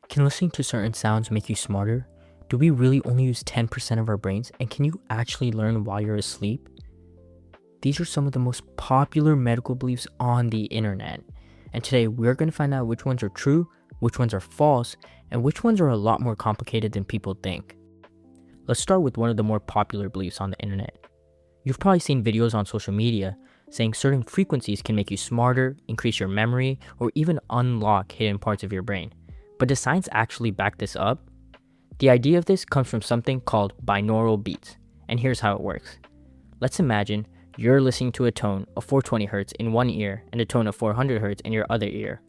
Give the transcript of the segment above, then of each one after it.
Can listening to certain sounds make you smarter? Do we really only use 10% of our brains? And can you actually learn while you're asleep? These are some of the most popular medical beliefs on the internet. And today we're going to find out which ones are true, which ones are false, and which ones are a lot more complicated than people think. Let's start with one of the more popular beliefs on the internet. You've probably seen videos on social media saying certain frequencies can make you smarter, increase your memory, or even unlock hidden parts of your brain. But does science actually back this up? The idea of this comes from something called binaural beats, and here's how it works. Let's imagine you're listening to a tone of 420 Hz in one ear and a tone of 400 Hz in your other ear.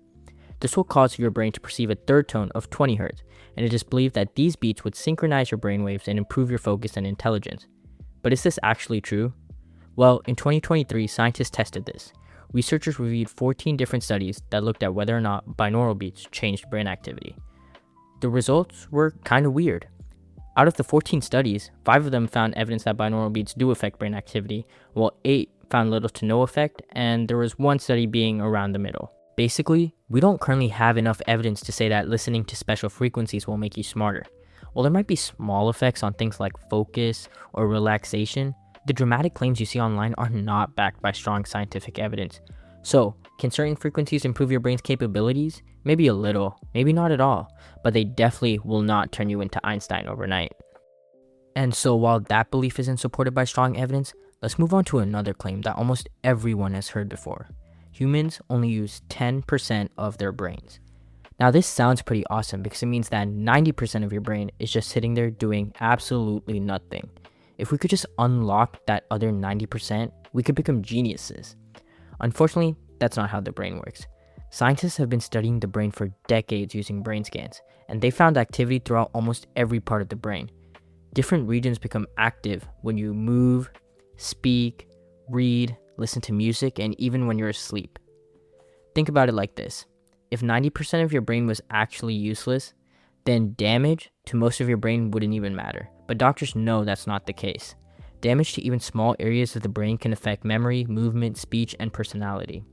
This will cause your brain to perceive a third tone of 20 Hz, and it is believed that these beats would synchronize your brainwaves and improve your focus and intelligence. But is this actually true? Well, in 2023, scientists tested this. Researchers reviewed 14 different studies that looked at whether or not binaural beats changed brain activity. The results were kind of weird. Out of the 14 studies, 5 of them found evidence that binaural beats do affect brain activity, while 8 found little to no effect, and there was one study being around the middle. Basically, we don't currently have enough evidence to say that listening to special frequencies will make you smarter. While there might be small effects on things like focus or relaxation, the dramatic claims you see online are not backed by strong scientific evidence. So, can certain frequencies improve your brain's capabilities? Maybe a little, maybe not at all, but they definitely will not turn you into Einstein overnight. And so while that belief isn't supported by strong evidence, let's move on to another claim that almost everyone has heard before. Humans only use 10% of their brains. Now this sounds pretty awesome because it means that 90% of your brain is just sitting there doing absolutely nothing. If we could just unlock that other 90%, we could become geniuses. Unfortunately, that's not how the brain works. Scientists have been studying the brain for decades using brain scans, and they found activity throughout almost every part of the brain. Different regions become active when you move, speak, read, listen to music, and even when you're asleep. Think about it like this. If 90% of your brain was actually useless, then damage to most of your brain wouldn't even matter. But doctors know that's not the case. Damage to even small areas of the brain can affect memory, movement, speech, and personality.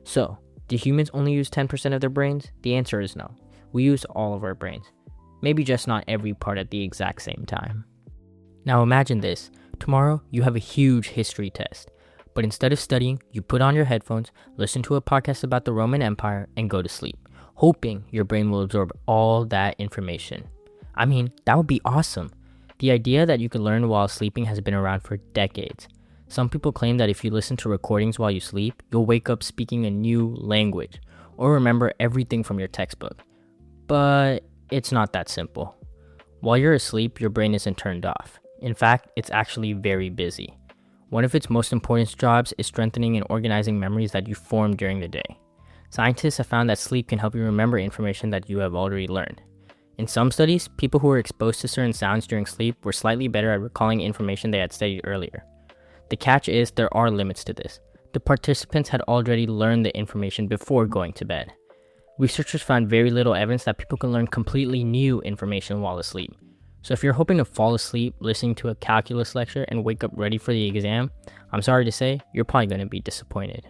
So, do humans only use 10% of their brains? The answer is no. We use all of our brains. Maybe just not every part at the exact same time. Now imagine this. Tomorrow, you have a huge history test. But instead of studying, you put on your headphones, listen to a podcast about the Roman Empire, and go to sleep, hoping your brain will absorb all that information. I mean, that would be awesome. The idea that you can learn while sleeping has been around for decades. Some people claim that if you listen to recordings while you sleep, you'll wake up speaking a new language, or remember everything from your textbook. But it's not that simple. While you're asleep, your brain isn't turned off. In fact, it's actually very busy. One of its most important jobs is strengthening and organizing memories that you formed during the day. Scientists have found that sleep can help you remember information that you have already learned. In some studies, people who were exposed to certain sounds during sleep were slightly better at recalling information they had studied earlier. The catch is there are limits to this. The participants had already learned the information before going to bed. Researchers found very little evidence that people can learn completely new information while asleep. So if you're hoping to fall asleep listening to a calculus lecture and wake up ready for the exam, I'm sorry to say, you're probably going to be disappointed.